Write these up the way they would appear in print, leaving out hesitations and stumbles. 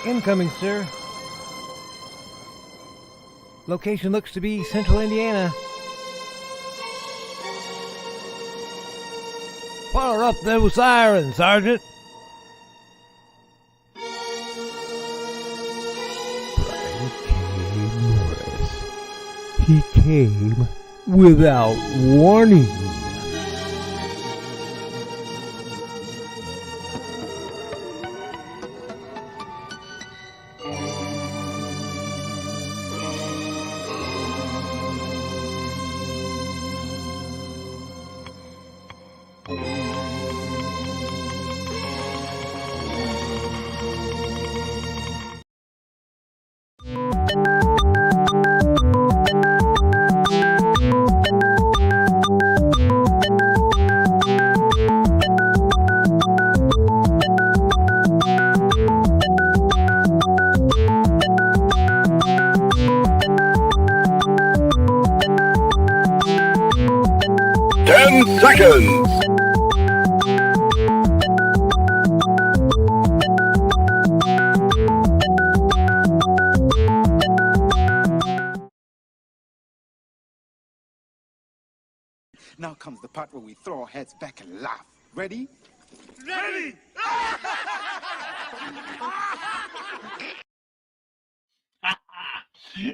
Incoming, sir. Location looks to be Central Indiana. Fire up those sirens, Sergeant. Brian K. Morris. He came without warning. Seconds. Now comes the part where we throw our heads back and laugh. Ready? Ready!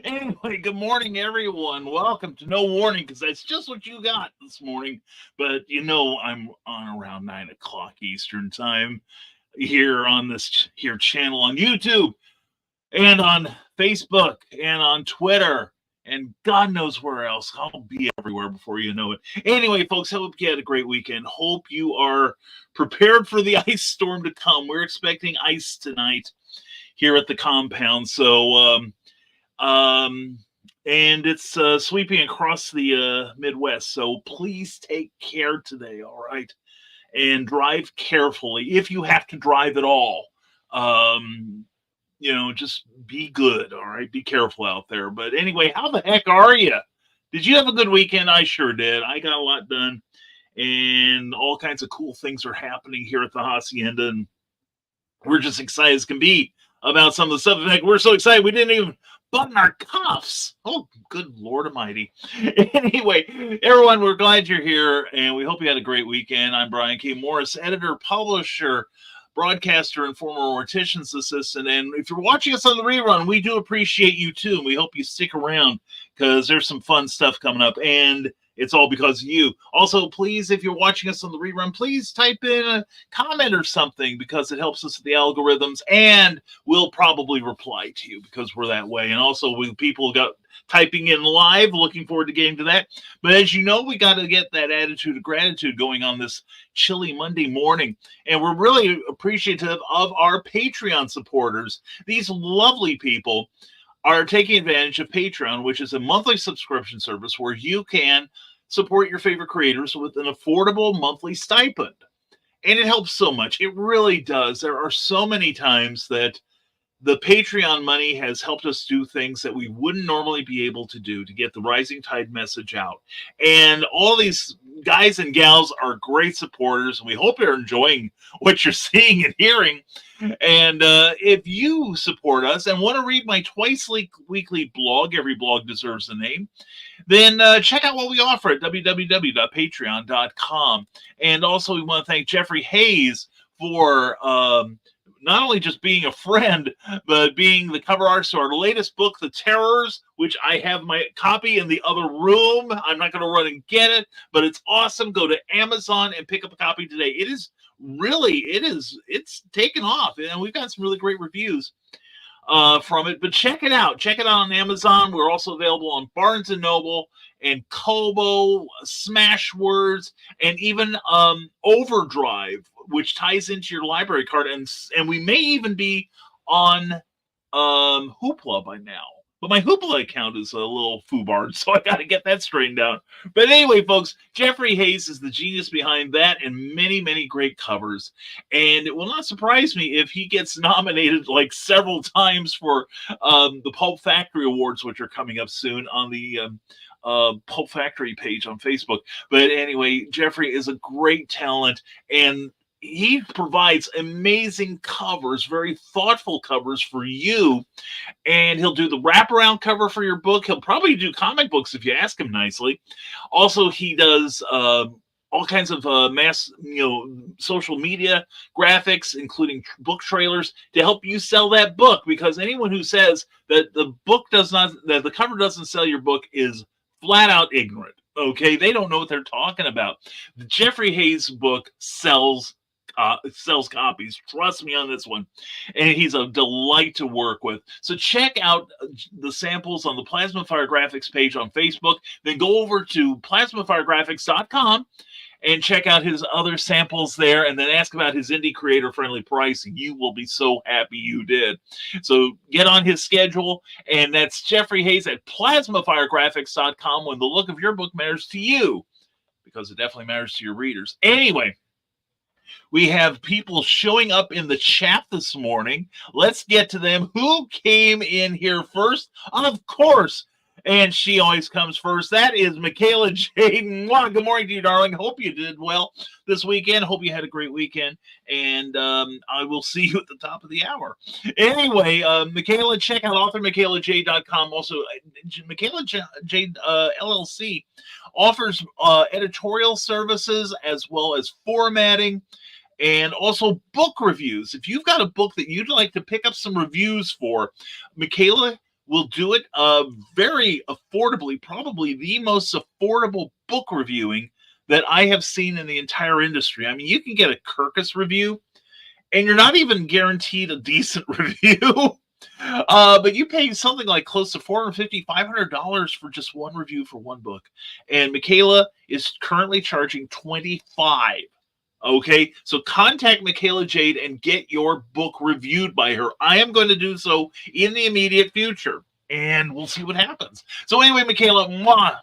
Anyway, good morning, everyone. Welcome to No Warning, because that's just what you got this morning. But you know, I'm on around 9 o'clock Eastern time here on this here channel on YouTube and on Facebook and on Twitter and God knows where else. I'll be everywhere before you know it. Anyway, folks, I hope you had a great weekend. Hope you are prepared for the ice storm to come. We're expecting ice tonight here at the compound. So, and it's sweeping across the Midwest. So please take care today, all right? And drive carefully if you have to drive at all. You know, just be good, all right? Be careful out there. But anyway, how the heck are you? Did you have a good weekend? I sure did. I got a lot done, and all kinds of cool things are happening here at the Hacienda, and we're just excited as can be about some of the stuff. In fact, we're so excited we didn't even button our cuffs. Oh, good Lord Almighty. Anyway, everyone, we're glad you're here, and we hope you had a great weekend. I'm Brian K. Morris, editor, publisher, broadcaster, and former mortician's assistant. And if you're watching us on the rerun, we do appreciate you too. And we hope you stick around because there's some fun stuff coming up. And it's all because of you. Also, please, if you're watching us on the rerun, please type in a comment or something because it helps us with the algorithms, and we'll probably reply to you because we're that way. And also, with people got typing in live, looking forward to getting to that. But as you know, we got to get that attitude of gratitude going on this chilly Monday morning. And we're really appreciative of our Patreon supporters. These lovely people are taking advantage of Patreon, which is a monthly subscription service where you can support your favorite creators with an affordable monthly stipend. And it helps so much. It really does. There are so many times that the Patreon money has helped us do things that we wouldn't normally be able to do to get the Rising Tide message out. And all these guys and gals are great supporters, and we hope you're enjoying what you're seeing and hearing. And if you support us and want to read my twice-weekly blog, every blog deserves a name, then check out what we offer at www.patreon.com. And also, we want to thank Jeffrey Hayes for not only just being a friend, but being the cover artist to our latest book, The Terrors, which I have my copy in the other room. I'm not going to run and get it, but it's awesome. Go to Amazon and pick up a copy today. It's taken off, and we've got some really great reviews from it. But check it out. Check it out on Amazon. We're also available on Barnes & Noble and Kobo, Smashwords, and even Overdrive, which ties into your library card. And we may even be on Hoopla by now. But my Hoopla account is a little foobarred, so I got to get that straightened out. But anyway, folks, Jeffrey Hayes is the genius behind that and many, many great covers. And it will not surprise me if he gets nominated like several times for the Pulp Factory Awards, which are coming up soon on the Pulp Factory page on Facebook. But anyway, Jeffrey is a great talent, and he provides amazing covers, very thoughtful covers for you. And he'll do the wraparound cover for your book. He'll probably do comic books if you ask him nicely. Also, he does all kinds of social media graphics, including book trailers, to help you sell that book. Because anyone who says that that the cover doesn't sell your book is flat out ignorant. Okay, they don't know what they're talking about. The Jeffrey Hayes book sells copies. Trust me on this one. And he's a delight to work with. So check out the samples on the Plasma Fire Graphics page on Facebook. Then go over to plasmafiregraphics.com and check out his other samples there, and then ask about his indie creator-friendly pricing. You will be so happy you did. So get on his schedule, and that's Jeffrey Hayes at plasmafiregraphics.com when the look of your book matters to you, because it definitely matters to your readers. Anyway, we have people showing up in the chat this morning. Let's get to them. Who came in here first? Of course, and she always comes first. That is Michaela Jaden. Good morning to you, darling. Hope you did well this weekend. Hope you had a great weekend. And I will see you at the top of the hour. Anyway, Michaela, check out authormichaelaj.com. Also, Michaela Jade LLC offers editorial services as well as formatting and also book reviews. If you've got a book that you'd like to pick up some reviews for, Michaela will do it very affordably, probably the most affordable book reviewing that I have seen in the entire industry. I mean, you can get a Kirkus review, and you're not even guaranteed a decent review. But you pay something like close to $450, $500 for just one review for one book. And Michaela is currently charging $25. Okay, so contact Michaela Jade and get your book reviewed by her. I am going to do so in the immediate future, and we'll see what happens. So anyway, Michaela,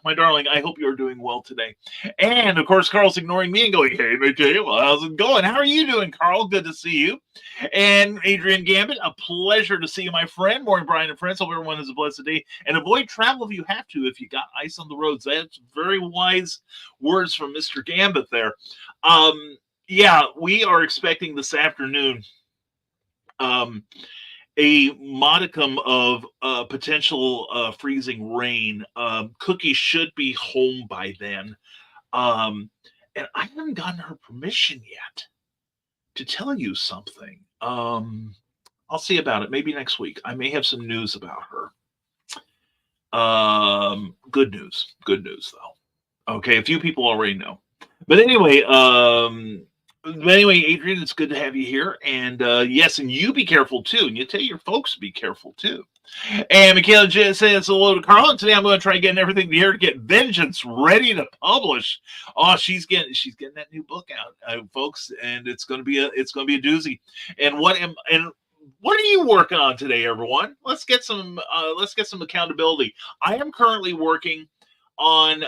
my darling, I hope you're doing well today. And, of course, Carl's ignoring me and going, hey, Michaela, how's it going? How are you doing, Carl? Good to see you. And Adrian Gambit, a pleasure to see you, my friend. Morning, Brian and friends. Hope everyone has a blessed day. And avoid travel if you have to, if you got ice on the roads. That's very wise words from Mr. Gambit there. Yeah, we are expecting this afternoon a modicum of potential freezing rain. Cookie should be home by then. And I haven't gotten her permission yet to tell you something. I'll see about it. Maybe next week. I may have some news about her. Good news. Good news, though. Okay, a few people already know. But anyway, Adrian, it's good to have you here. And yes, and you be careful too. And you tell your folks to be careful too. And Michaela J says hello to Carl. And today I'm going to try getting everything here to get Vengeance ready to publish. Oh, she's getting that new book out, folks, and it's going to be a doozy. And what are you working on today, everyone? Let's get some accountability. I am currently working on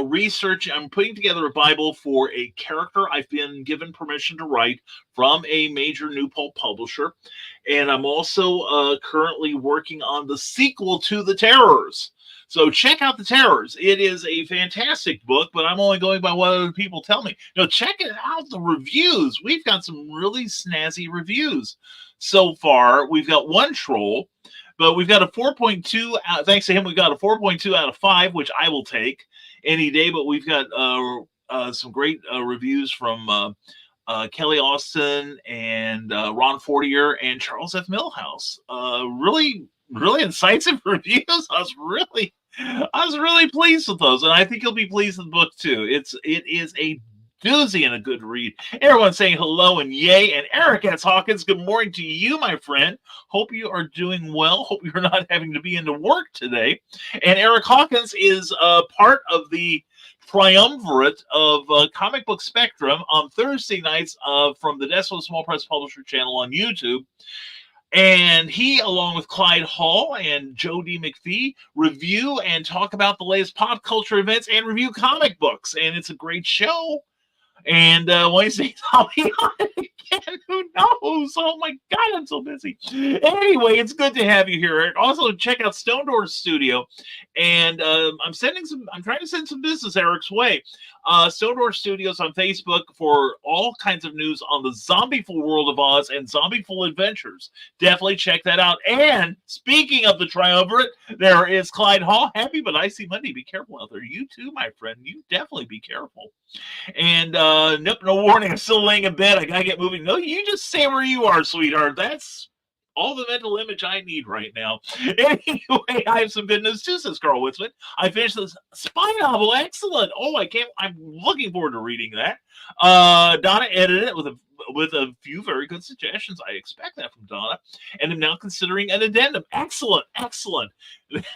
research. I'm putting together a Bible for a character I've been given permission to write from a major new pulp publisher. And I'm also currently working on the sequel to The Terrors. So check out The Terrors. It is a fantastic book, but I'm only going by what other people tell me. No, check it out, the reviews. We've got some really snazzy reviews so far. We've got one troll, but we've got a 4.2. Thanks to him, we've got a 4.2 out of 5, which I will take any day. But we've got some great reviews from Kelly Austin and Ron Fortier and Charles F. Millhouse. Really incisive reviews. I was really pleased with those, and I think you'll be pleased with the book too. It is a doozy and a good read. Everyone's saying hello and yay. And Eric S. Hawkins, good morning to you, my friend. Hope you are doing well. Hope you're not having to be into work today. And Eric Hawkins is part of the triumvirate of Comic Book Spectrum on Thursday nights from the Desolate Small Press Publisher channel on YouTube. And he, along with Clyde Hall and Joe D. McPhee, review and talk about the latest pop culture events and review comic books. And it's a great show. And Wednesdays, I'll be on it again. Who knows? Oh my God, I'm so busy. Anyway, it's good to have you here, Eric. Also, check out Stone Door Studio. And I'm trying to send some business Eric's way. Stone Door Studios on Facebook for all kinds of news on the Zombieful World of Oz and Zombieful Adventures. Definitely check that out. And speaking of the triumvirate, there is Clyde Hall. Happy but icy Monday. Be careful out there. You too, my friend. You definitely be careful. And nope, no warning. I'm still laying in bed. I gotta get moving. No, you just stay where you are, sweetheart. That's all the mental image I need right now. Anyway, I have some good news too, says Carl Witzman. I finished this spy novel. Excellent. Oh, I'm looking forward to reading that. Donna edited it with a few very good suggestions. I expect that from Donna. And I'm now considering an addendum. Excellent.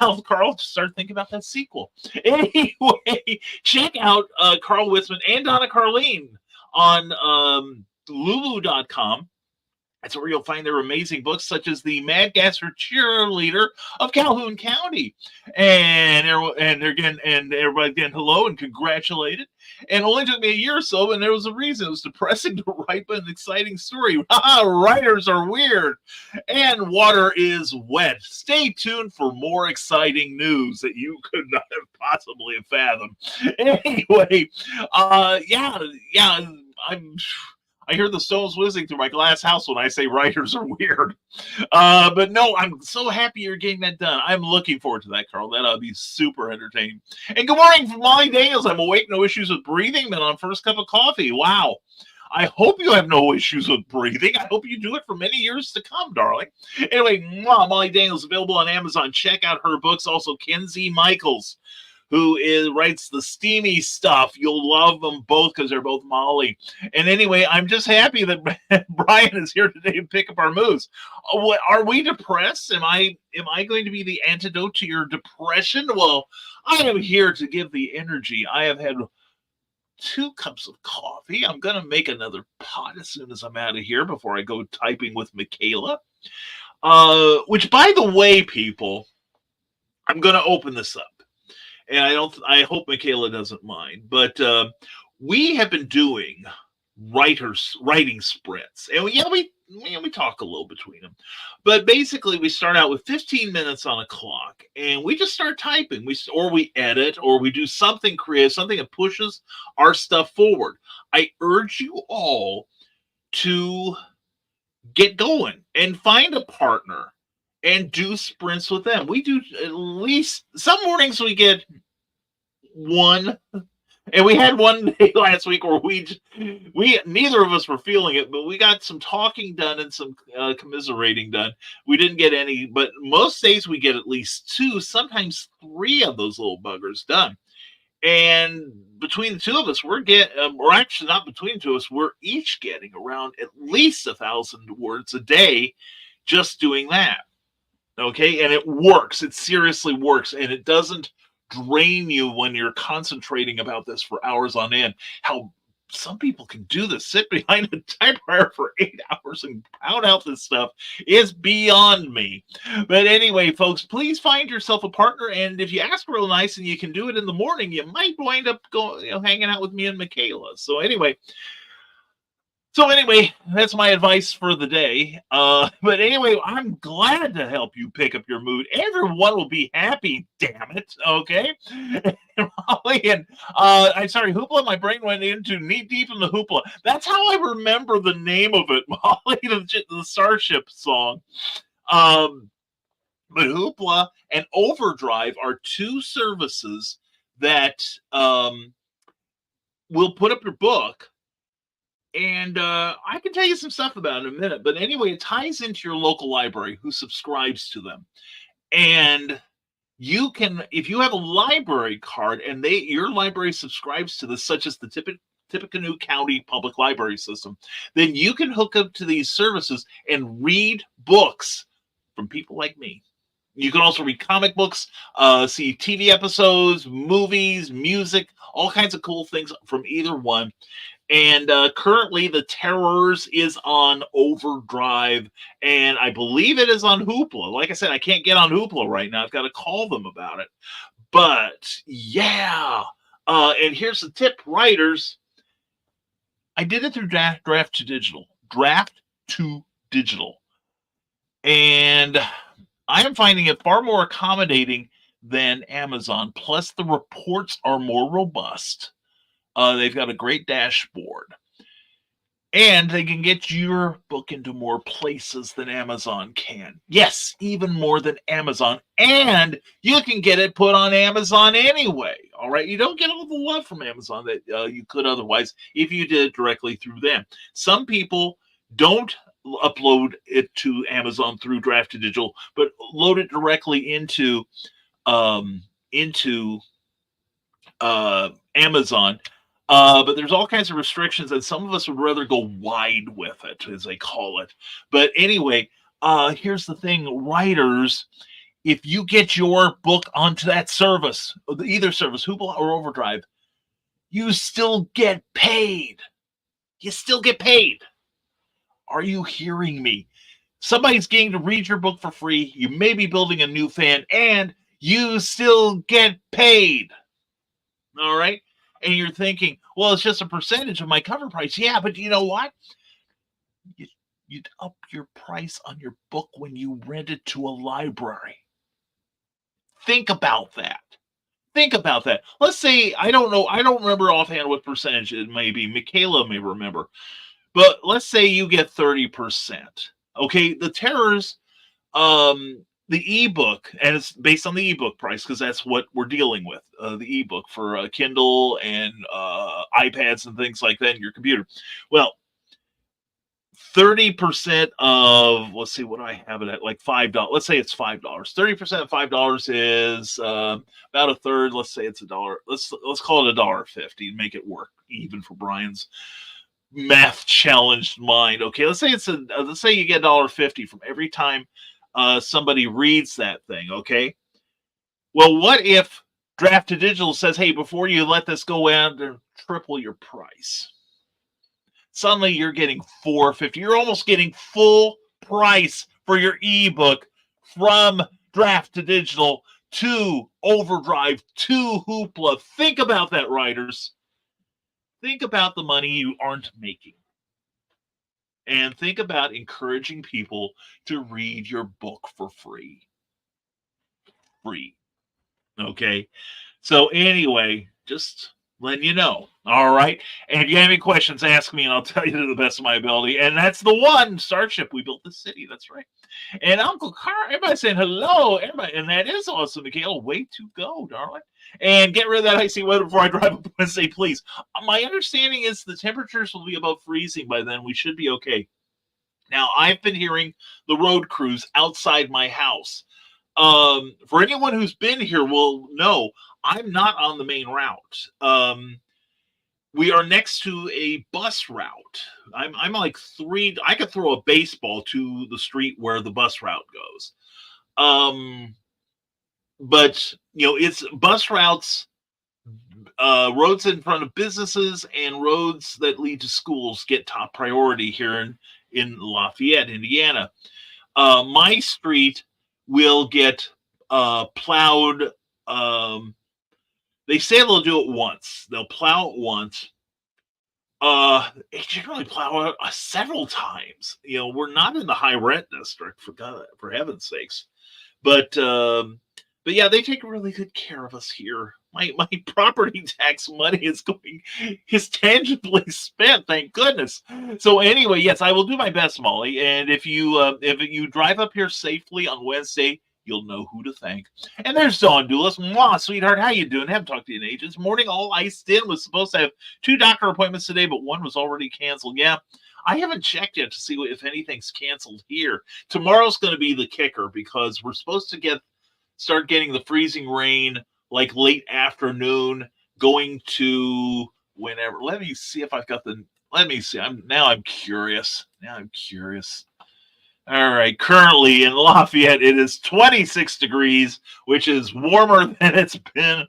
Now, Carl, start thinking about that sequel. Anyway, check out Carl Witzman and Donna Carlene on Lulu.com. That's where you'll find their amazing books, such as the Mad Gasser Cheerleader of Calhoun County. And everybody again, hello and congratulated. And it only took me a year or so, and there was a reason. It was depressing to write, but an exciting story. Writers are weird. And water is wet. Stay tuned for more exciting news that you could not have possibly fathomed. Anyway, I hear the stones whizzing through my glass house when I say writers are weird. But no, I'm so happy you're getting that done. I'm looking forward to that, Carl. That'll be super entertaining. And good morning from Molly Daniels. I'm awake, no issues with breathing. Been on first cup of coffee. Wow. I hope you have no issues with breathing. I hope you do it for many years to come, darling. Anyway, Molly Daniels available on Amazon. Check out her books. Also, Kenzie Michaels, who writes the steamy stuff. You'll love them both because they're both Molly. And anyway, I'm just happy that Brian is here today to pick up our moves. Are we depressed? Am I going to be the antidote to your depression? Well, I am here to give the energy. I have had 2 cups of coffee. I'm going to make another pot as soon as I'm out of here before I go typing with Michaela. Which, by the way, people, I'm going to open this up. And I hope Michaela doesn't mind, but we have been doing writing sprints, and we talk a little between them, but basically we start out with 15 minutes on a clock, and we just start typing. We edit, or we do something creative, something that pushes our stuff forward. I urge you all to get going and find a partner and do sprints with them. We do at least some mornings we get one, and we had one day last week where we neither of us were feeling it, but we got some talking done and some commiserating done. We didn't get any, but most days we get at least 2, sometimes 3 of those little buggers done. And between the 2 of us, or actually not between the 2 of us, we're each getting around at least 1,000 words a day just doing that. Okay, and it works. It seriously works, and it doesn't drain you when you're concentrating about this for hours on end. How some people can do this, sit behind a typewriter for 8 hours and pound out this stuff, is beyond me. But anyway, folks, please find yourself a partner, and if you ask real nice and you can do it in the morning, you might wind up hanging out with me and Michaela. So anyway, that's my advice for the day. But anyway, I'm glad to help you pick up your mood. Everyone will be happy, damn it. Okay? Molly and I'm sorry, Hoopla, my brain went into knee deep in the Hoopla. That's how I remember the name of it, Molly, the Starship song. But Hoopla and Overdrive are 2 services that will put up your book. And I can tell you some stuff about it in a minute. But anyway, it ties into your local library who subscribes to them. And you can, if you have a library card and your library subscribes to this, such as the Tippecanoe County Public Library System, then you can hook up to these services and read books from people like me. You can also read comic books, see TV episodes, movies, music, all kinds of cool things from either one. And currently, The Terrors is on Overdrive, and I believe it is on Hoopla. Like I said, I can't get on Hoopla right now. I've got to call them about it. But, yeah. And here's the tip, writers. I did it through Draft to Digital. Draft to Digital. And I am finding it far more accommodating than Amazon. Plus, the reports are more robust. They've got a great dashboard. And they can get your book into more places than Amazon can. Yes, even more than Amazon. And you can get it put on Amazon anyway. All right. You don't get all the love from Amazon that you could otherwise if you did it directly through them. Some people don't upload it to Amazon through Draft2Digital, but load it directly into Amazon. But there's all kinds of restrictions, and some of us would rather go wide with it, as they call it. But anyway, here's the thing, writers, if you get your book onto that service, either service, Hoopla or Overdrive, you still get paid. You still get paid. Are you hearing me? Somebody's getting to read your book for free. You may be building a new fan, and you still get paid. All right? And you're thinking, well, it's just a percentage of my cover price. Yeah, but you know what? You'd up your price on your book when you rent it to a library. Think about that. Think about that. Let's say, I don't know, I don't remember offhand what percentage it may be. Michaela may remember. But let's say you get 30%. Okay, the Terrors, the ebook, and it's based on the ebook price because that's what we're dealing with, the ebook for Kindle and iPads and things like that in your computer. Well, 30% of, let's see, what do I have it at? Like $5. Let's say it's $5. 30% of $5 is about a third. Let's say it's $1. Let's call it $1.50 and make it work even for Brian's math challenged mind. Okay, let's say let's say you get $1.50 from every time somebody reads that thing. Okay, well, what if Draft2Digital says, hey, before you let this go out, triple your price? Suddenly you're getting $4.50. You're almost getting full price for your ebook from Draft2Digital to Overdrive to Hoopla. Think about that, writers. Think about the money you aren't making. And think about encouraging people to read your book for free. Free. Okay? So anyway, just letting you know. All right? And if you have any questions, ask me and I'll tell you to the best of my ability. And that's the one, Starship, we built the city. That's right. And Uncle Carl, everybody saying hello. Everybody, and that is awesome, Michaela. Way to go, darling. And get rid of that icy weather before I drive up and say, please. My understanding is the temperatures will be above freezing by then. We should be okay. Now, I've been hearing the road crews outside my house. For anyone who's been here will know, I'm not on the main route. We are next to a bus route. I'm like I could throw a baseball to the street where the bus route goes. But, you know, it's bus routes, roads in front of businesses and roads that lead to schools get top priority here in Lafayette, Indiana. My street will get plowed. They say they'll do it once. They'll plow it once. They generally plow it several times. You know, we're not in the high rent district, for heaven's sakes. But yeah, they take really good care of us here. My property tax money is tangibly spent, thank goodness. So anyway, yes, I will do my best, Molly. And if you drive up here safely on Wednesday, you'll know who to thank. And there's Dawn Doulis. Mwah, sweetheart, how you doing? Haven't talked to you in ages. Morning, all iced in. Was supposed to have 2 doctor appointments today, but one was already canceled. Yeah, I haven't checked yet to see if anything's canceled here. Tomorrow's going to be the kicker because we're supposed to start getting the freezing rain like late afternoon, going to whenever. Let me see if I've got let me see. I'm curious. All right. Currently in Lafayette, it is 26 degrees, which is warmer than it's been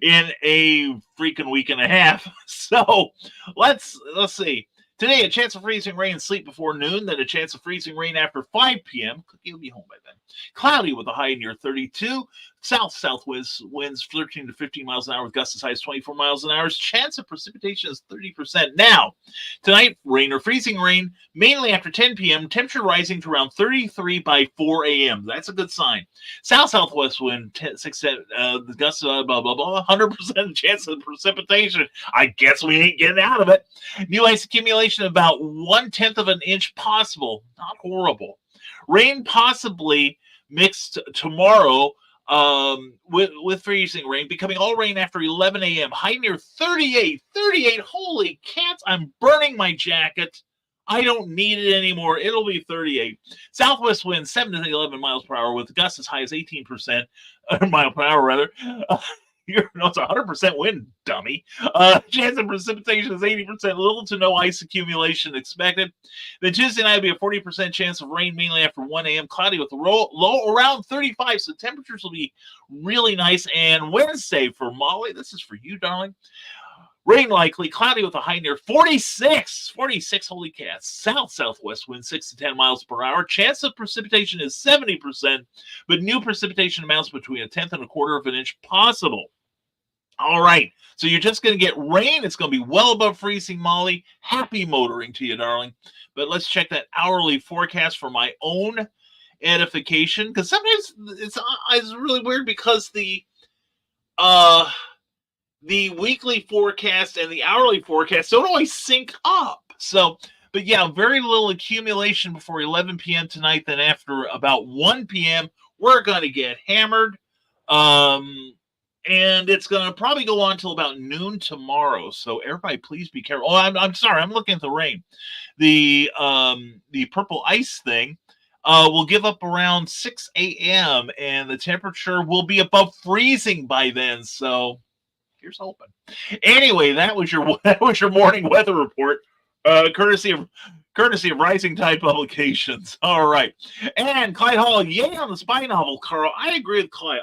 in a freaking week and a half. So let's see. Today, a chance of freezing rain and sleet before noon, then a chance of freezing rain after 5 p.m. Cookie will be home by then. Cloudy with a high near 32. South-southwest winds 13 to 15 miles an hour with gusts as high as 24 miles an hour. Chance of precipitation is 30%. Now, tonight, rain or freezing rain, mainly after 10 p.m. Temperature rising to around 33 by 4 a.m. That's a good sign. South-southwest wind, 6, the gusts, blah, blah, blah, 100% chance of precipitation. I guess we ain't getting out of it. New ice accumulation about 1/10 of an inch possible. Not horrible. Rain possibly mixed tomorrow with freezing rain, becoming all rain after 11 a.m. High near 38. 38. Holy cats, I'm burning my jacket. I don't need it anymore. It'll be 38. Southwest wind 7 to 11 miles per hour with gusts as high as 18% mile per hour, rather. It's 100% wind, dummy. Chance of precipitation is 80%. Little to no ice accumulation expected. Then Tuesday night will be a 40% chance of rain, mainly after 1 a.m. Cloudy with a low around 35. So temperatures will be really nice. And Wednesday for Molly, this is for you, darling. Rain likely, cloudy with a high near 46. 46, holy cats. South-southwest wind 6 to 10 miles per hour. Chance of precipitation is 70%, but new precipitation amounts between 1/10 and 1/4 of an inch possible. All right, so you're just going to get rain. It's going to be well above freezing, Molly. Happy motoring to you, darling. But let's check that hourly forecast for my own edification, because sometimes it's really weird because the weekly forecast and the hourly forecast don't always sync up. So, but yeah, very little accumulation before 11 p.m. tonight. Then after about 1 p.m., we're going to get hammered. And it's going to probably go on till about noon tomorrow. So everybody, please be careful. Oh, I'm sorry. I'm looking at the rain. The purple ice thing will give up around 6 a.m. and the temperature will be above freezing by then. So here's hoping. Anyway, that was your morning weather report, courtesy of Rising Tide Publications. All right, and Clyde Hall, yay on the spy novel, Carl. I agree with Clyde.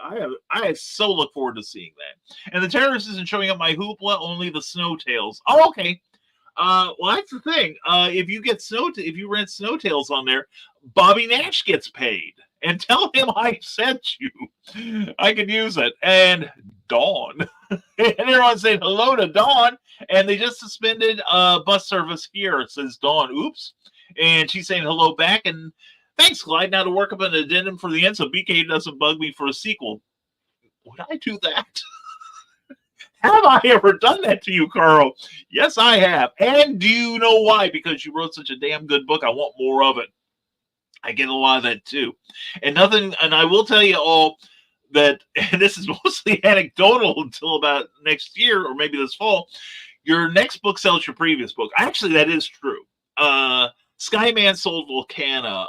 I so look forward to seeing that. And the terrorist isn't showing up my hoopla, only the Snowtails. Oh, okay. Well, that's the thing. If you rent Snowtails on there, Bobby Nash gets paid. And tell him I sent you. I could use it. And Dawn. And everyone's saying hello to Dawn. And they just suspended bus service here, says Dawn. Oops. And she's saying hello back. And thanks, Clyde. Now to work up an addendum for the end so BK doesn't bug me for a sequel. Would I do that? Have I ever done that to you, Carl? Yes, I have. And do you know why? Because you wrote such a damn good book. I want more of it. I get a lot of that too. And I will tell you all that, and this is mostly anecdotal until about next year or maybe this fall, your next book sells your previous book. Actually, that is true. Skyman sold Volcana.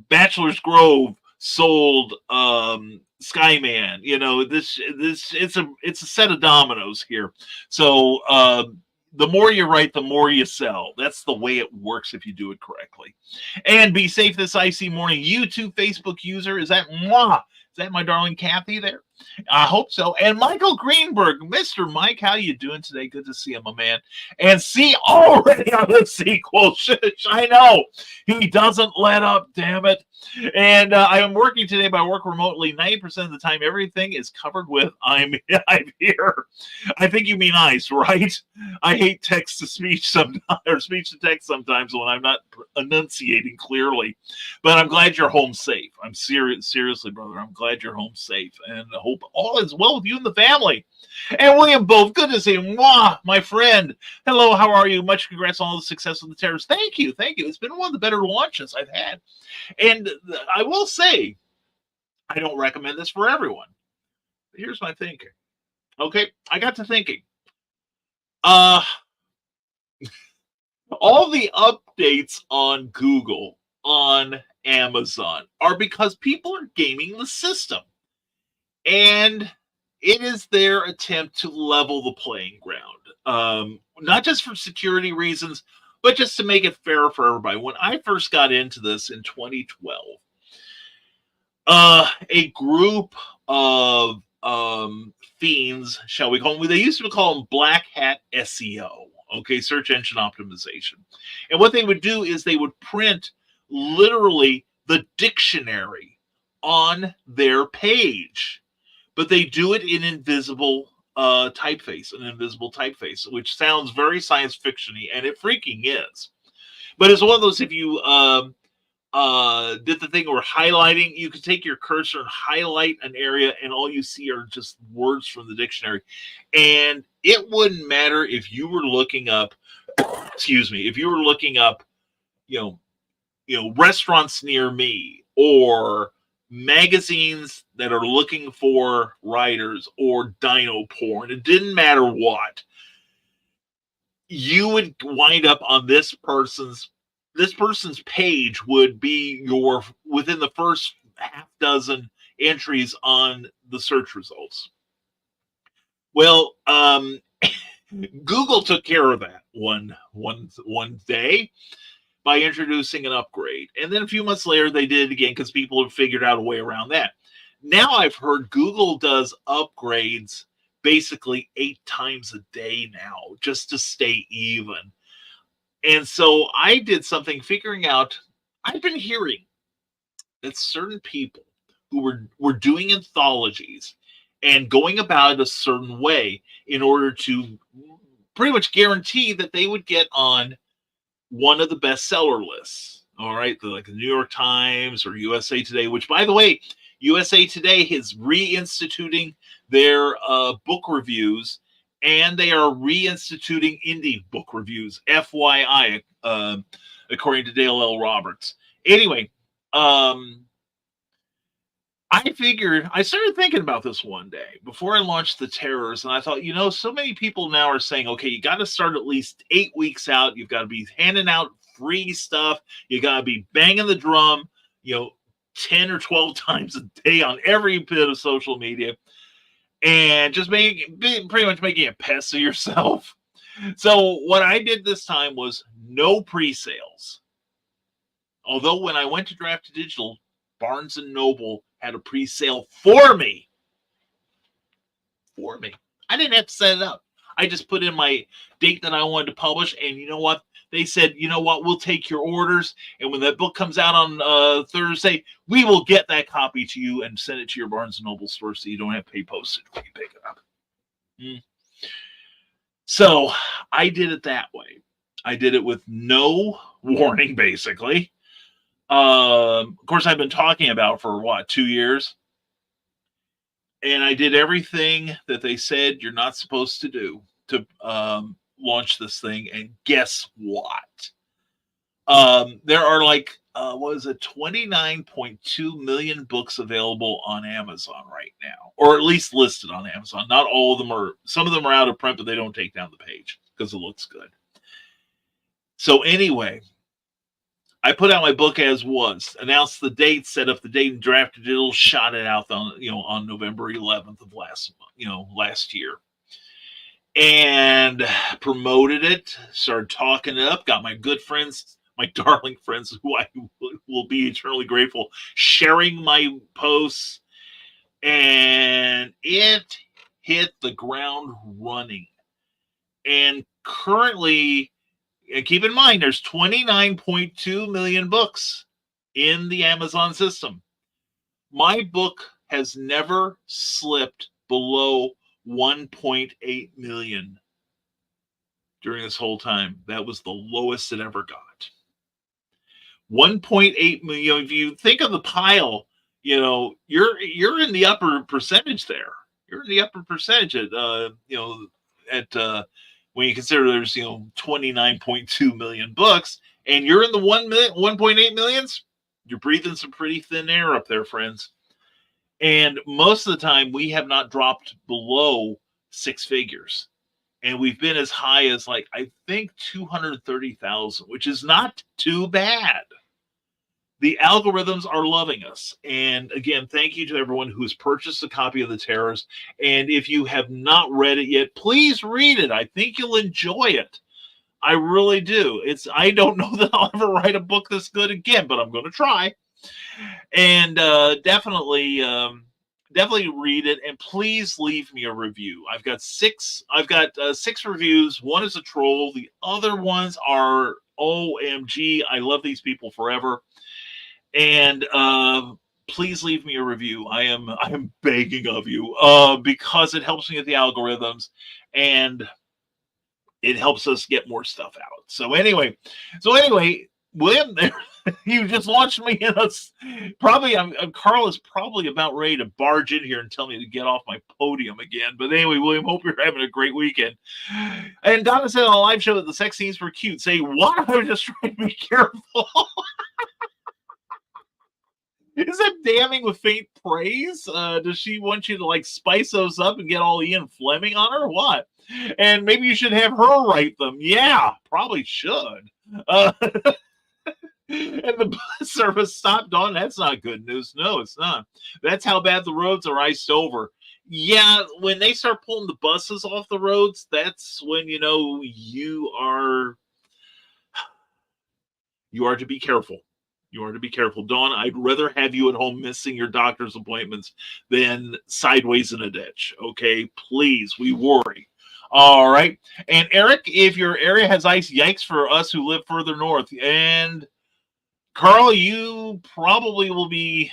Bachelor's Grove sold Skyman. You know, this it's a set of dominoes here. So the more you write, the more you sell. That's the way it works if you do it correctly. And be safe this icy morning. YouTube Facebook user, is that moi? Is that my darling Kathy there? I hope so. And Michael Greenberg, Mr. Mike, how you doing today? Good to see you, my man. And see, already on the sequel. I know. He doesn't let up, damn it. And I am working today, but I work remotely 90% of the time. Everything is covered with I'm here. I think you mean ice, right? I hate text to speech sometimes, or speech to text sometimes when I'm not enunciating clearly. But I'm glad you're home safe. I'm seriously, brother. I'm glad you're home safe, and I hope all is well with you and the family. And William Bove, good to see you. Mwah, my friend. Hello, how are you? Much congrats on all the success of the terrorists. Thank you. It's been one of the better launches I've had. And I will say, I don't recommend this for everyone. Here's my thinking. Okay, I got to thinking. All the updates on Google, on Amazon, are because people are gaming the system. And it is their attempt to level the playing ground. Not just for security reasons, but just to make it fair for everybody. When I first got into this in 2012, a group of fiends, shall we call them? They used to call them Black Hat SEO, okay, search engine optimization. And what they would do is they would print literally the dictionary on their page, but they do it in invisible an invisible typeface, which sounds very science fiction-y, and it freaking is. But it's one of those, if you did the thing where highlighting, you could take your cursor and highlight an area, and all you see are just words from the dictionary. And it wouldn't matter if you were looking up, excuse me, if you were looking up, you know, restaurants near me, or magazines that are looking for writers, or dino porn. It didn't matter what. You would wind up on this person's page would be your within the first half dozen entries on the search results. Well, Google took care of that one day by introducing an upgrade. And then a few months later, they did it again because people have figured out a way around that. Now I've heard Google does upgrades basically 8 times a day now just to stay even. And so I did something figuring out, I've been hearing that certain people who were doing anthologies and going about it a certain way in order to pretty much guarantee that they would get on one of the bestseller lists. All right, like the New York Times or USA Today, which, by the way, USA Today is reinstituting their book reviews, and they are reinstituting indie book reviews, FYI, according to Dale L. Roberts. Anyway, I started thinking about this one day before I launched the Terrors, and I thought, so many people now are saying, okay, you got to start at least 8 weeks out. You've got to be handing out free stuff. You got to be banging the drum, 10 or 12 times a day on every bit of social media, and just pretty much making a pest of yourself. So what I did this time was no pre-sales. Although when I went to Draft Digital, Barnes & Noble had a pre-sale for me. I didn't have to set it up. I just put in my date that I wanted to publish, and you know what? They said, we'll take your orders, and when that book comes out on Thursday, we will get that copy to you and send it to your Barnes & Noble store so you don't have to pay postage when you pick it up. So I did it that way. I did it with no warning, basically. Of course, I've been talking about for 2 years, and I did everything that they said you're not supposed to do to launch this thing. And guess what? There are 29.2 million books available on Amazon right now, or at least listed on Amazon. Not all of them are. Some of them are out of print, but they don't take down the page because it looks good. So anyway, I put out my book as was, announced the date, set up the date, and Draft Digital shot it out on November 11th of last year, and promoted it. Started talking it up. Got my good friends, my darling friends, who I will be eternally grateful, sharing my posts, and it hit the ground running. And currently, and keep in mind, there's 29.2 million books in the Amazon system. My book has never slipped below 1.8 million during this whole time. That was the lowest it ever got. 1.8 million. If you think of the pile, you're in the upper percentage there. You're in the upper percentage at when you consider there's 29.2 million books, and you're in the 1.8 millions, you're breathing some pretty thin air up there, friends. And most of the time, we have not dropped below 6 figures, and we've been as high as I think 230,000, which is not too bad. The algorithms are loving us. And again, thank you to everyone who has purchased a copy of The Terrors. And if you have not read it yet, please read it. I think you'll enjoy it. I really do. I don't know that I'll ever write a book this good again, but I'm going to try. And definitely read it. And please leave me a review. I've got 6 reviews. One is a troll. The other ones are OMG, I love these people forever. And please leave me a review. I am begging of you, because it helps me with the algorithms, and it helps us get more stuff out. So anyway, William, you just launched me in a probably. Carl is probably about ready to barge in here and tell me to get off my podium again. But anyway, William, hope you're having a great weekend. And Donna said on a live show that the sex scenes were cute. Say what? I was just trying to be careful. Is that damning with faint praise? Does she want you to like spice those up and get all Ian Fleming on her? What? And maybe you should have her write them. Yeah, probably should. And the bus service stopped on. That's not good news. No, it's not. That's how bad the roads are iced over. Yeah, when they start pulling the buses off the roads, that's when you know you are to be careful. You are to be careful. Dawn, I'd rather have you at home missing your doctor's appointments than sideways in a ditch. Okay, please, we worry. All right. And Eric, if your area has ice, yikes for us who live further north. And Carl, you probably will be.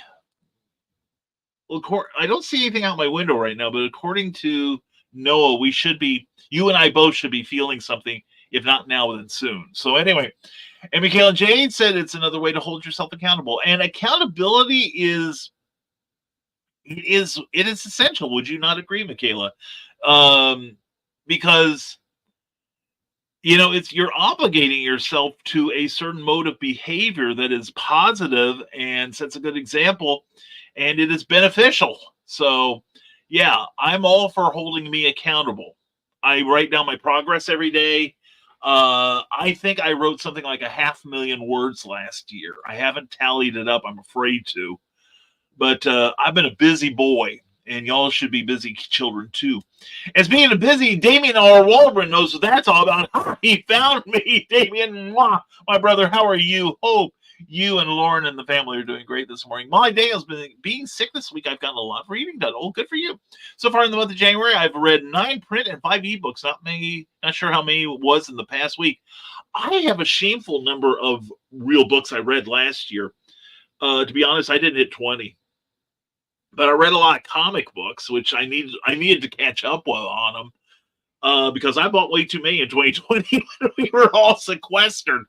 I don't see anything out my window right now, but according to Noah, you and I both should be feeling something, if not now, then soon. So anyway. And Michaela Jade said it's another way to hold yourself accountable. And accountability is essential. Would you not agree, Michaela? Because you're obligating yourself to a certain mode of behavior that is positive and sets a good example, and it is beneficial. So yeah, I'm all for holding me accountable. I write down my progress every day. I think I wrote something like 500,000 words last year. I haven't tallied it up. I'm afraid to, but I've been a busy boy, and y'all should be busy children too. As being a busy, Damien R. Waldron knows what that's all about. He found me, Damien. My brother, how are you? Hope you and Lauren and the family are doing great this morning. Molly Daniel's been being sick this week. I've gotten a lot of reading done. Oh, good for you. So far in the month of January, I've read 9 print and 5 ebooks. Not sure how many it was in the past week. I have a shameful number of real books I read last year. To be honest, I didn't hit 20. But I read a lot of comic books, which I needed to catch up on them. Because I bought way too many in 2020 when we were all sequestered.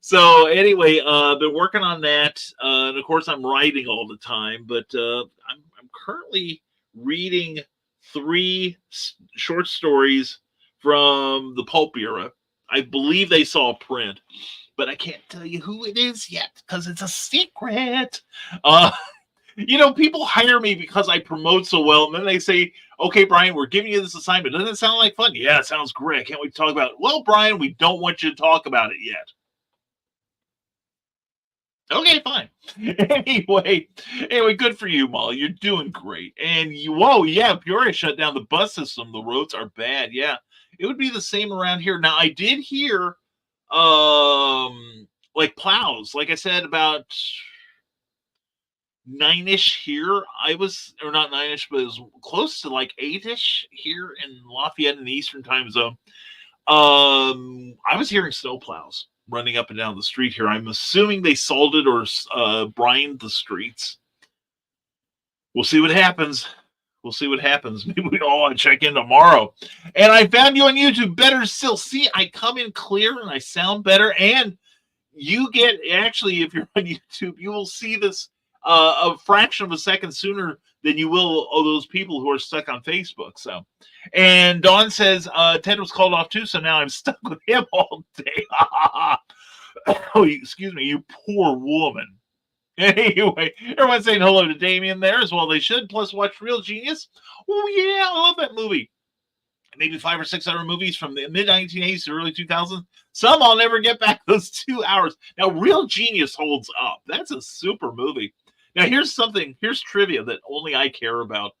So anyway, been working on that, and of course I'm writing all the time. But I'm currently reading 3 short stories from the pulp era. I believe they saw print, but I can't tell you who it is yet because it's a secret. People hire me because I promote so well, and then they say, okay, Brian, we're giving you this assignment. Doesn't it sound like fun? Yeah, it sounds great. I can't wait to talk about it. Well, Brian, we don't want you to talk about it yet. Okay, fine. Anyway, good for you, Molly. You're doing great. And Peoria shut down the bus system. The roads are bad. Yeah, it would be the same around here. Now, I did hear, like plows. Like I said, about 9-ish here. Or not 9-ish, but it was close to like 8-ish here in Lafayette in the Eastern time zone. I was hearing snow plows running up and down the street here. I'm assuming they salted or brined the streets. We'll see what happens. Maybe we all want to check in tomorrow. And I found you on YouTube. Better still, see, I come in clear and I sound better. And you get, actually, if you're on YouTube, you will see this a fraction of a second sooner than you will those people who are stuck on Facebook. So, and Dawn says Ted was called off too, so now I'm stuck with him all day. Oh, excuse me, you poor woman. Anyway, everyone's saying hello to Damien there as well. They should. Plus, watch Real Genius. Oh yeah, I love that movie. Maybe 500 or 600 movies from the mid 1980s to early 2000s. Some I'll never get back those 2 hours. Now, Real Genius holds up. That's a super movie. Now, here's trivia that only I care about.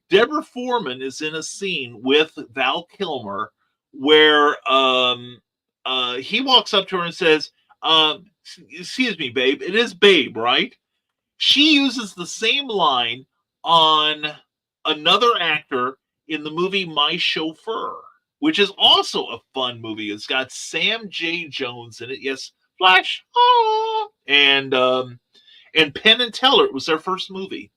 Deborah Foreman is in a scene with Val Kilmer where he walks up to her and says, excuse me, babe. It is babe, right? She uses the same line on another actor in the movie My Chauffeur which is also a fun movie. It's got Sam J. Jones in it. Yes, Flash. Oh, and Penn and Teller. It was their first movie.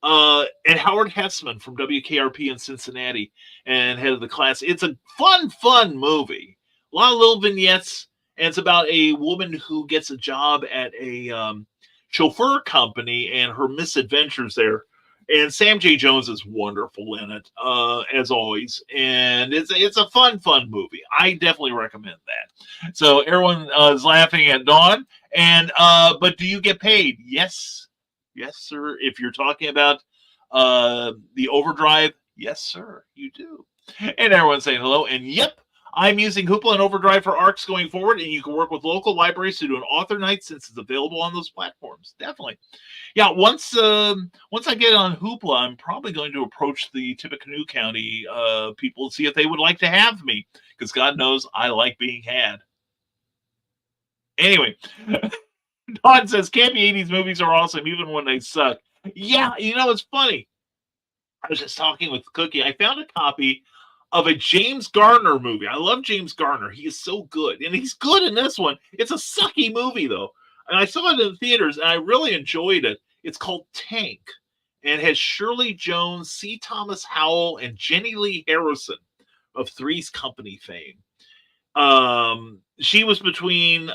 And Howard Hessman from WKRP in Cincinnati and head of the class. It's a fun movie. A lot of little vignettes, and it's about a woman who gets a job at a chauffeur company and her misadventures there. And Sam J. Jones is wonderful in it, as always. And it's a fun movie. I definitely recommend that. So everyone is laughing at Dawn. And but do you get paid? Yes, sir. If you're talking about the Overdrive, yes, sir, you do. And everyone's saying hello. And yep, I'm using Hoopla and Overdrive for ARCs going forward, and you can work with local libraries to do an author night since it's available on those platforms. Definitely. Yeah, once I get on Hoopla, I'm probably going to approach the Tippecanoe County people and see if they would like to have me, because God knows I like being had. Anyway, Don says, campy 80s movies are awesome, even when they suck. Yeah, it's funny. I was just talking with Cookie. I found a copy of a James Garner movie. I love James Garner. He is so good. And he's good in this one. It's a sucky movie, though. And I saw it in theaters, and I really enjoyed it. It's called Tank. And it has Shirley Jones, C. Thomas Howell, and Jenny Lee Harrison of Three's Company fame. She was between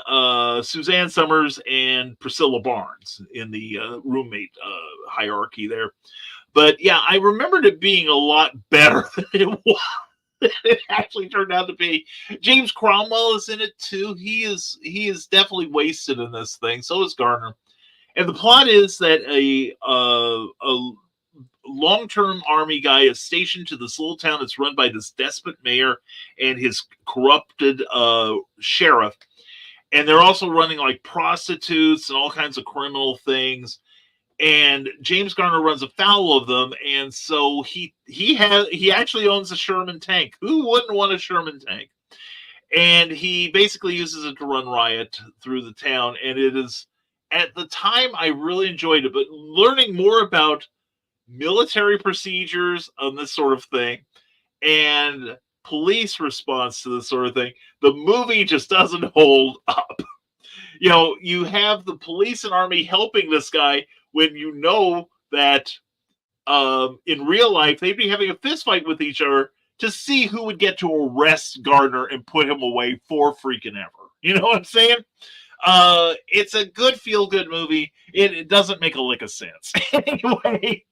Suzanne Summers and Priscilla Barnes in the roommate hierarchy there. But yeah, I remembered it being a lot better than it was. It actually turned out to be. James Cromwell is in it too. He is definitely wasted in this thing. So is Garner. And the plot is that a long-term army guy is stationed to this little town that's run by this despot mayor and his corrupted sheriff. And they're also running like prostitutes and all kinds of criminal things. And James Garner runs afoul of them, and so he actually owns a Sherman tank. Who wouldn't want a Sherman tank? And he basically uses it to run riot through the town. And it is, at the time, I really enjoyed it. But learning more about military procedures on this sort of thing and police response to this sort of thing, the movie just doesn't hold up. You have the police and army helping this guy when you know that in real life they'd be having a fist fight with each other to see who would get to arrest Gardner and put him away for freaking ever. You know what I'm saying? It's a good feel-good movie. It doesn't make a lick of sense. Anyway,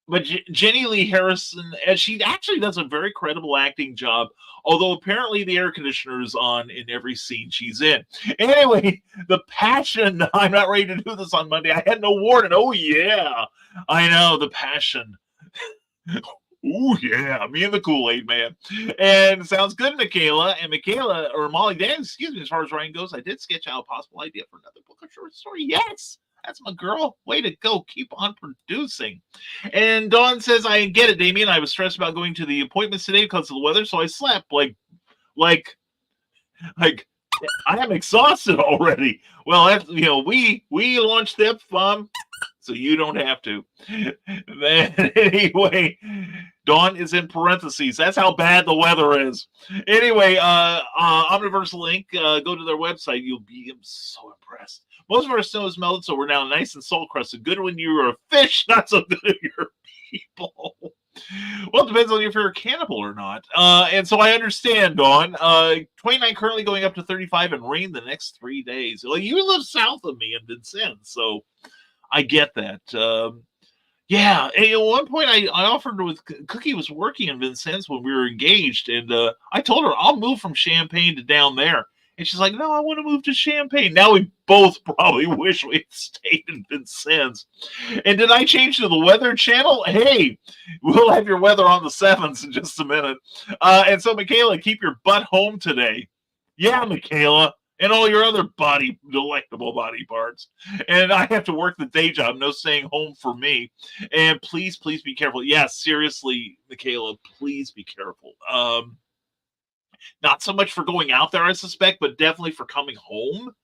but Jenny Lee Harrison, and she actually does a very credible acting job, although apparently the air conditioner is on in every scene she's in. Anyway, The Passion. I'm not ready to do this on Monday. I had no warning. Oh, yeah. I know, The Passion. Oh, yeah. Me and the Kool-Aid man. And sounds good, Michaela. And Michaela, or Molly Dan, excuse me, as far as writing goes, I did sketch out a possible idea for another book or short story. Yes. That's my girl. Way to go. Keep on producing. And Dawn says, I get it, Damien. I was stressed about going to the appointments today because of the weather, so I slept. Like I am exhausted already. Well, we launched the F-bomb, so you don't have to. Anyway, Dawn is in parentheses. That's how bad the weather is. Anyway, Omniversal Inc., go to their website. You'll be so impressed. Most of our snow is melted, so we're now nice and salt-crusted. Good when you're a fish, not so good if you're people. Well, it depends on if you're a cannibal or not. And so I understand, Dawn. 29 currently going up to 35 and rain the next 3 days. Well, you live south of me in Vincennes, so I get that. Yeah, and at one point I offered with Cookie was working in Vincennes when we were engaged, and I told her I'll move from Champaign to down there. And she's like, no, I want to move to Champaign. Now we both probably wish we had stayed in Vincennes. And did I change to the Weather Channel? Hey, we'll have your weather on the 7s in just a minute. And so, Michaela, keep your butt home today. Yeah, Michaela. And all your other delectable body parts. And I have to work the day job. No staying home for me. And please be careful. Yeah, seriously, Michaela, please be careful. Not so much for going out there, I suspect, but definitely for coming home.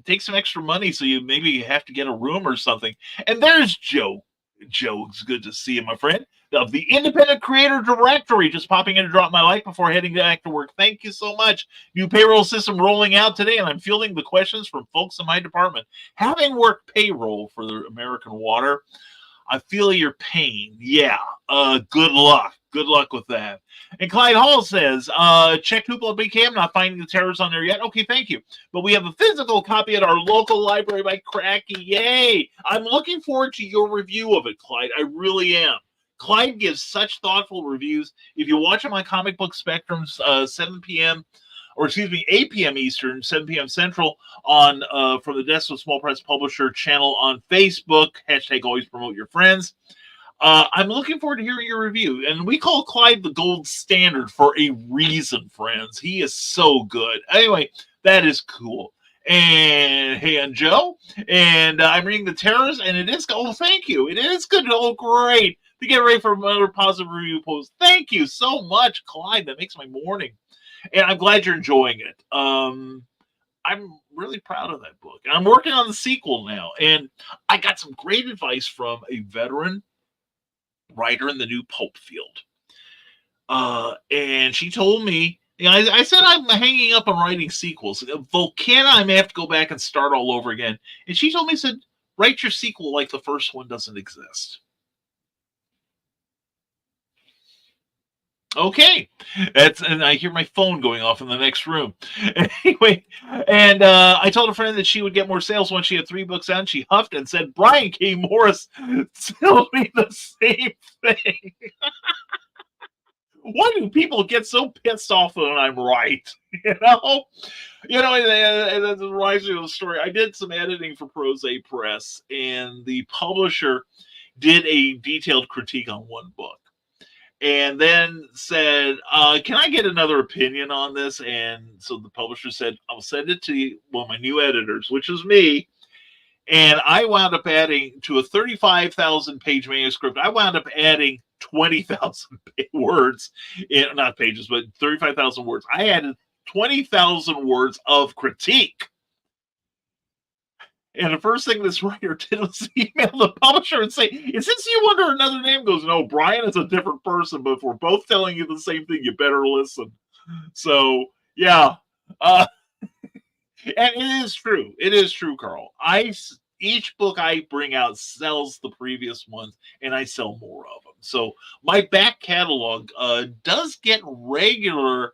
Take some extra money so you maybe have to get a room or something. And there's Joe. Joe, it's good to see you, my friend. of the Independent Creator Directory. Just popping in to drop my like before heading back to work. Thank you so much. New payroll system rolling out today, and I'm fielding the questions from folks in my department. Having worked payroll for the American Water, I feel your pain. Yeah. Good luck. Good luck with that. And Clyde Hall says, check Hoopla BKM, not finding the terrors on there yet. Okay, thank you. But we have a physical copy at our local library by Cracky. Yay! I'm looking forward to your review of it, Clyde. I really am. Clyde gives such thoughtful reviews. If you watch him on Comic Book Spectrum's 7 p.m., or excuse me, 8 p.m. Eastern, 7 p.m. Central on from the Desk of Small Press Publisher channel on Facebook. Hashtag always promote your friends. I'm looking forward to hearing your review. And we call Clyde the gold standard for a reason, friends. He is so good. Anyway, that is cool. And hey, I'm Joe, and I'm reading The Terrors, and it is, oh, thank you. It is good. Oh, great. To get ready for another positive review post. Thank you so much, Clyde. That makes my morning. And I'm glad you're enjoying it. I'm really proud of that book. And I'm working on the sequel now. And I got some great advice from a veteran writer in the new pulp field. And she told me, I said I'm hanging up on writing sequels. Volcana, I may have to go back and start all over again. And she told me, said, write your sequel like the first one doesn't exist. Okay, and I hear my phone going off in the next room. Anyway, and I told a friend that she would get more sales once she had 3 books out. She huffed and said, Brian K. Morris tells me the same thing. Why do people get so pissed off when I'm right? And that reminds me of the story. I did some editing for Prose Press, and the publisher did a detailed critique on one book. And then said, can I get another opinion on this? And so the publisher said, I'll send it to one of my new editors, which is me. And I wound up adding to a 35,000 page manuscript. I wound up adding 20,000 words, not pages, but 35,000 words. I added 20,000 words of critique. And the first thing this writer did was email the publisher and say, is this you under another name? Goes, no, Brian is a different person, but if we're both telling you the same thing, you better listen. So, yeah. And it is true. It is true, Carl. Each book I bring out sells the previous ones, and I sell more of them. So my back catalog does get regular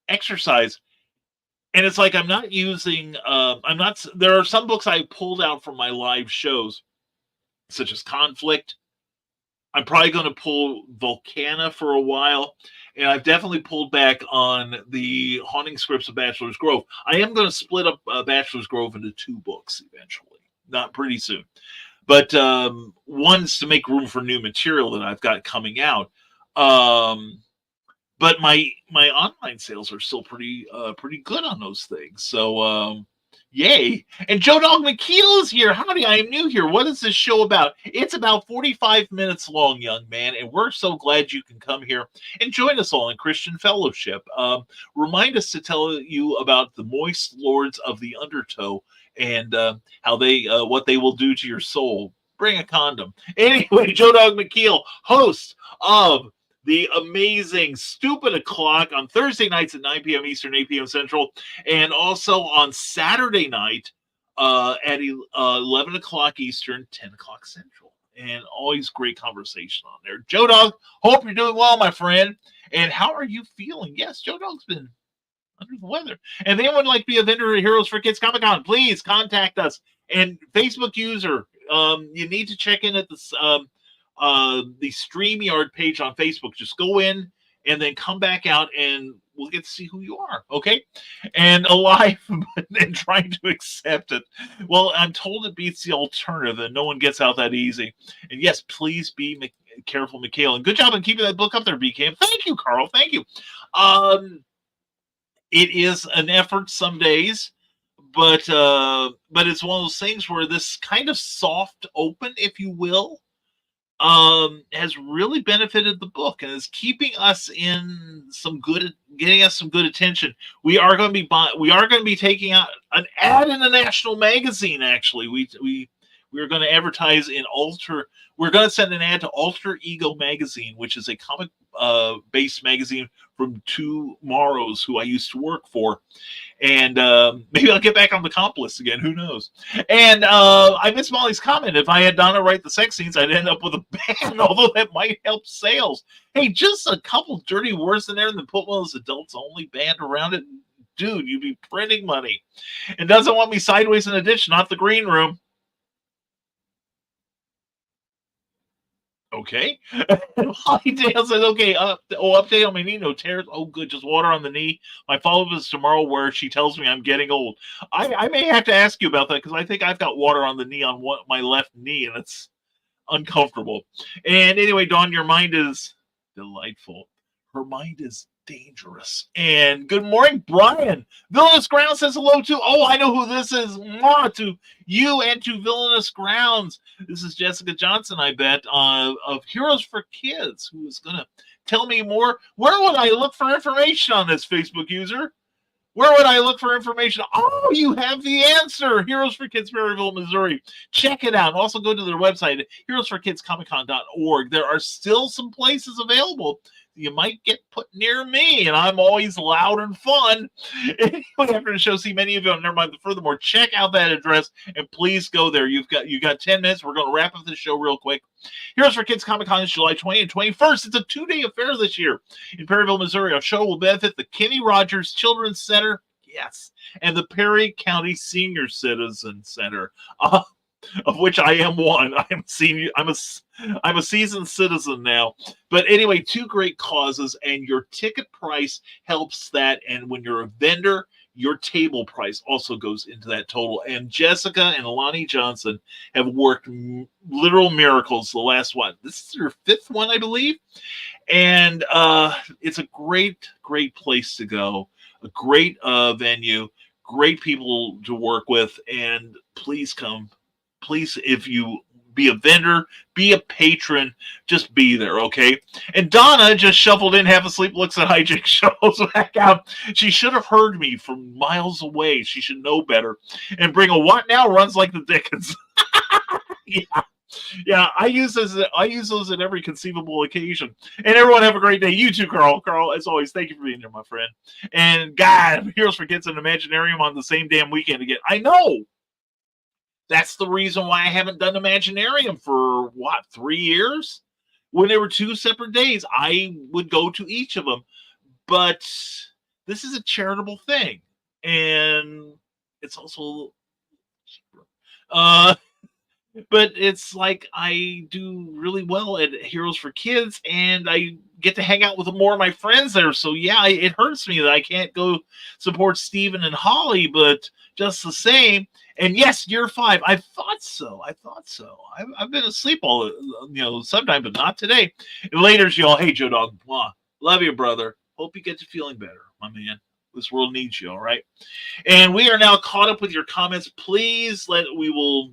exercise. And it's like I'm not using, there are some books I pulled out from my live shows, such as Conflict. I'm probably going to pull Volcana for a while. And I've definitely pulled back on the Haunting Scripts of Bachelor's Grove. I am going to split up Bachelor's Grove into 2 books eventually, not pretty soon. But one's to make room for new material that I've got coming out. But my online sales are still pretty good on those things. So yay. And Joe Dog McKeel is here. Howdy, I am new here. What is this show about? It's about 45 minutes long, young man, and we're so glad you can come here and join us all in Christian fellowship. Remind us to tell you about the moist lords of the undertow and how they what they will do to your soul. Bring a condom. Anyway, Joe Dog McKeel, host of the amazing Stupid O'Clock on Thursday nights at 9 p.m. Eastern, 8 p.m. Central, and also on Saturday night at 11 o'clock Eastern, 10 o'clock Central. And always great conversation on there. Joe Dog, hope you're doing well, my friend. And how are you feeling? Yes, Joe Dog's been under the weather. And if anyone would like to be a vendor at Heroes for Kids Comic Con, please contact us. And Facebook user, you need to check in at the StreamYard page on Facebook. Just go in and then come back out and we'll get to see who you are, okay? And alive and trying to accept it. Well, I'm told it beats the alternative and no one gets out that easy. And yes, please be careful, Mikhail. And good job on keeping that book up there, BK. Thank you, Carl. Thank you. It is an effort some days, but it's one of those things where this kind of soft open, if you will, has really benefited the book and is keeping us in getting us some good attention. We are going to be taking out an ad in a national magazine. Actually, we we're going to advertise in we're going to send an ad to Alter Ego Magazine, which is a comic based magazine from Tomorrows, who I used to work for. And maybe I'll get back on the comp list again. Who knows? And I miss Molly's comment. If I had Donna write the sex scenes, I'd end up with a ban, although that might help sales. Hey, just a couple dirty words in there and then put one of those adults only band around it. Dude, you'd be printing money. And doesn't want me sideways in a ditch, not the green room. Okay. Holly Dale says, okay, update on my knee, no tears. Oh, good, just water on the knee. My follow-up is tomorrow where she tells me I'm getting old. I may have to ask you about that because I think I've got water on the knee on my left knee, and it's uncomfortable. And anyway, Dawn, your mind is delightful. Her mind is dangerous. And good morning, Brian. Villainous Grounds says hello to, I know who this is. Mwah, to you and to Villainous Grounds. This is Jessica Johnson, I bet, of Heroes for Kids, who is going to tell me more. Where would I look for information on this, Facebook user? Where would I look for information? Oh, you have the answer. Heroes for Kids, Maryville, Missouri. Check it out. Also go to their website, heroesforkidscomiccon.org. There are still some places available. You might get put near me, and I'm always loud and fun. Anyway, after the show, see many of you. Never mind. But furthermore, check out that address and please go there. You got 10 minutes. We're going to wrap up the show real quick. Heroes for Kids Comic Con is July 20 and 21st. It's a 2-day affair this year in Perryville, Missouri. Our show will benefit the Kenny Rogers Children's Center, yes, and the Perry County Senior Citizen Center. Of which I am one. I am a senior. I'm a seasoned citizen now. But anyway, 2 great causes, and your ticket price helps that. And when you're a vendor, your table price also goes into that total. And Jessica and Lonnie Johnson have worked literal miracles the last one. This is your 5th one, I believe. And it's a great, great place to go. A great venue. Great people to work with. And please come. Please, if you be a vendor, be a patron, just be there, okay? And Donna just shuffled in, half asleep, looks at Hijack, shuffles back out. She should have heard me from miles away. She should know better. And bring a what now runs like the Dickens. Yeah, I use those at every conceivable occasion. And everyone have a great day. You too, Carl. Carl, as always, thank you for being here, my friend. And God, Heroes for Kids and Imaginarium on the same damn weekend again. I know. That's the reason why I haven't done Imaginarium for, 3 years? When there were 2 separate days, I would go to each of them. But this is a charitable thing. And it's also cheaper. But it's like I do really well at Heroes for Kids, and I get to hang out with more of my friends there. So, yeah, it hurts me that I can't go support Steven and Holly, but just the same. And yes, year 5. I thought so. I've been asleep sometime, but not today. And later's y'all. Hey, Joe Dog. Love you, brother. Hope you get to feeling better, my man. This world needs you, all right? And we are now caught up with your comments. Please we will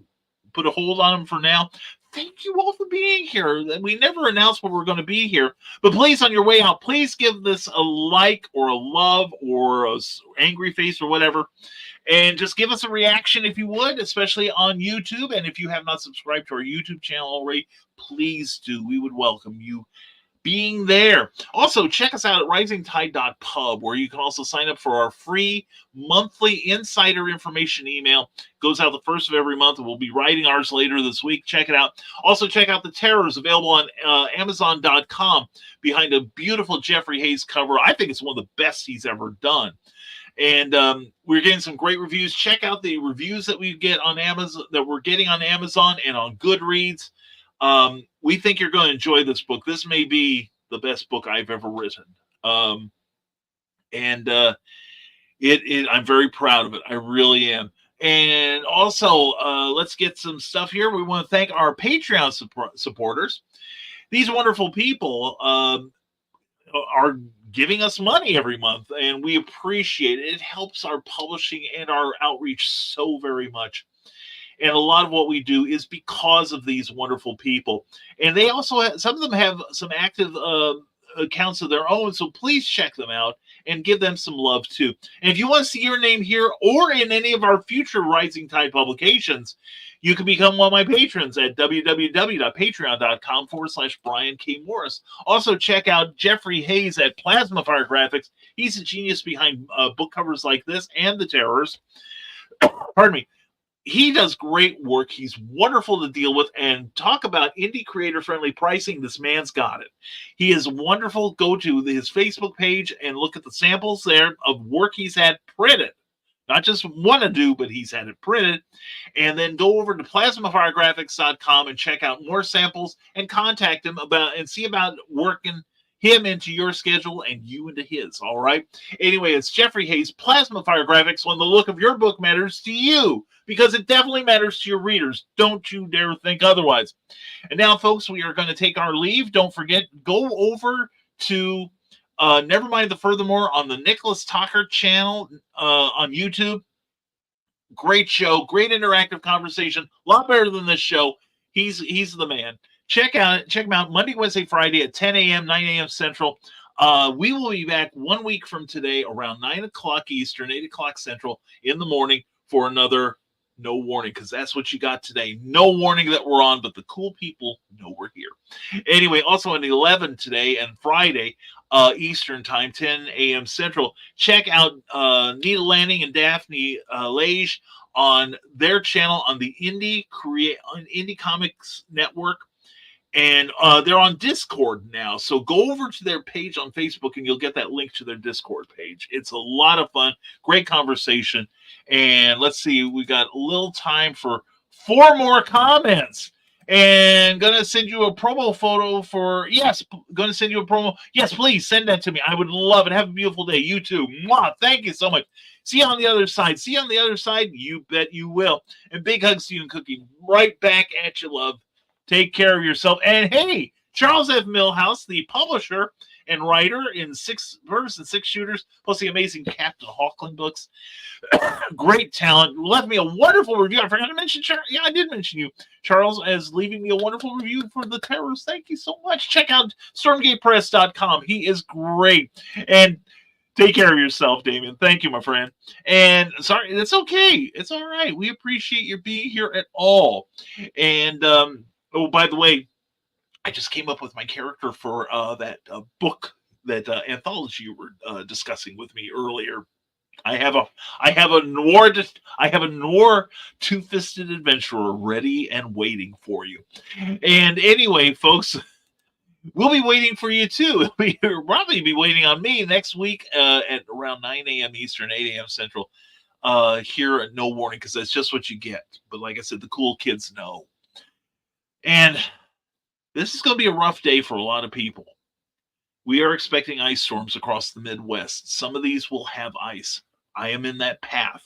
put a hold on them for now. Thank you all for being here. We never announced when we're going to be here, but please, on your way out, please give this a like or a love or a angry face or whatever, and just give us a reaction if you would, especially on YouTube. And if you have not subscribed to our YouTube channel already, please do. We would welcome you being there. Also, check us out at risingtide.pub, where you can also sign up for our free monthly insider information email. Goes out the first of every month, and we'll be writing ours later this week. Check it out. Also, check out The Terrors, available on Amazon.com, behind a beautiful Jeffrey Hayes cover. I think it's one of the best he's ever done. And we're getting some great reviews. Check out the reviews that we get on Amazon, that we're getting on Amazon and on Goodreads. We think you're going to enjoy this book. This may be the best book I've ever written. I'm very proud of it. I really am. And also, let's get some stuff here. We want to thank our Patreon supporters. These wonderful people are giving us money every month, and we appreciate it. It helps our publishing and our outreach so very much. And a lot of what we do is because of these wonderful people. And they also some of them have some active accounts of their own, so please check them out and give them some love too. And if you want to see your name here or in any of our future Rising Tide publications, you can become one of my patrons at www.patreon.com/Brian K. Morris. Also, check out Jeffrey Hayes at Plasma Fire Graphics. He's a genius behind book covers like this and The Terrors. Pardon me. He does great work. He's wonderful to deal with. And talk about indie creator-friendly pricing. This man's got it. He is wonderful. Go to his Facebook page and look at the samples there of work he's had printed. Not just want to do, but he's had it printed. And then go over to plasmafiregraphics.com and check out more samples and contact him about and see about working him into your schedule and you into his. All right. Anyway, it's Jeffrey Hayes, Plasma Fire Graphics, when the look of your book matters to you, because it definitely matters to your readers. Don't you dare think otherwise. And now, folks, we are going to take our leave. Don't forget, go over to Never Mind the Furthermore on the Nicholas Talker channel on YouTube. Great show, great interactive conversation, a lot better than this show. He's the man. Check him out Monday, Wednesday, Friday at 10 a.m., 9 a.m. Central. We will be back 1 week from today around 9 o'clock Eastern, 8 o'clock Central in the morning for another No Warning, because that's what you got today. No warning that we're on, but the cool people know we're here. Anyway, also at 11 today and Friday, Eastern Time, 10 a.m. Central. Check out Nita Lanning and Daphne Lage on their channel on the Indie Comics Network. And they're on Discord now. So go over to their page on Facebook and you'll get that link to their Discord page. It's a lot of fun. Great conversation. And let's see, we got a little time for 4 more comments. And going to send you a promo photo for, yes, going to send you a promo. Yes, please send that to me. I would love it. Have a beautiful day. You too. Mwah. Thank you so much. See you on the other side. See you on the other side. You bet you will. And big hugs to you and Cookie. Right back at you, love. Take care of yourself. And hey, Charles F. Millhouse, the publisher and writer in 6 Murders and 6 Shooters, plus the amazing Captain Hawkland books. Great talent. Left me a wonderful review. I forgot to mention, yeah, I did mention you, Charles, as leaving me a wonderful review for The Terrors. Thank you so much. Check out stormgatepress.com. He is great. And take care of yourself, Damien. Thank you, my friend. And sorry, that's okay. It's all right. We appreciate your being here at all. And, oh, by the way, I just came up with my character for that book, that anthology you were discussing with me earlier. I have a noir two-fisted adventurer ready and waiting for you. And anyway, folks, we'll be waiting for you too. You'll probably be waiting on me next week at around 9 a.m. Eastern, 8 a.m. Central. Here at No Warning, because that's just what you get. But like I said, the cool kids know. And this is going to be a rough day for a lot of people. We are expecting ice storms across the Midwest. Some of these will have ice. I am in that path.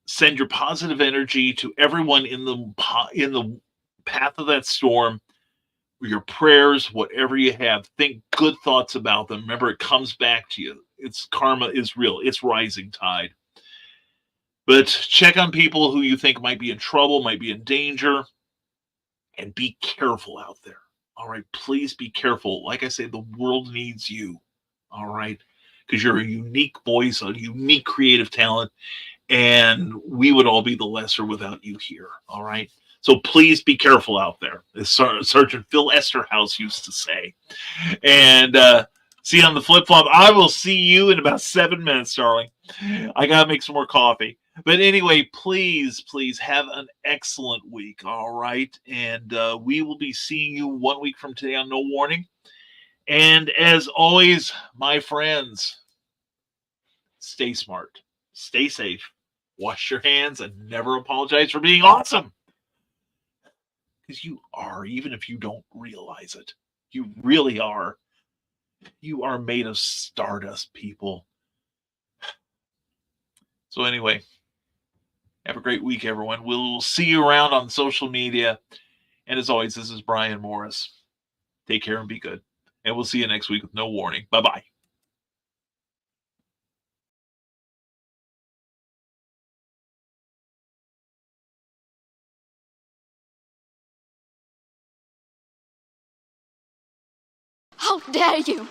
Send your positive energy to everyone in the path of that storm. Your prayers, whatever you have, think good thoughts about them. Remember, it comes back to you. It's karma is real. It's rising tide. But check on people who you think might be in trouble, might be in danger. And be careful out there. All right. Please be careful. Like I say, the world needs you. All right. Because you're a unique voice, a unique creative talent. And we would all be the lesser without you here. All right. So please be careful out there, as Sergeant Phil Esterhouse used to say. And see you on the flip flop. I will see you in about 7 minutes, darling. I got to make some more coffee. But anyway, please have an excellent week, all right? And we will be seeing you 1 week from today on No Warning. And as always, my friends, stay smart, stay safe, wash your hands, and never apologize for being awesome. Because you are, even if you don't realize it. You really are. You are made of stardust, people. So anyway, have a great week, everyone. We'll see you around on social media. And as always, this is Brian Morris. Take care and be good. And we'll see you next week with No Warning. Bye-bye. How dare you!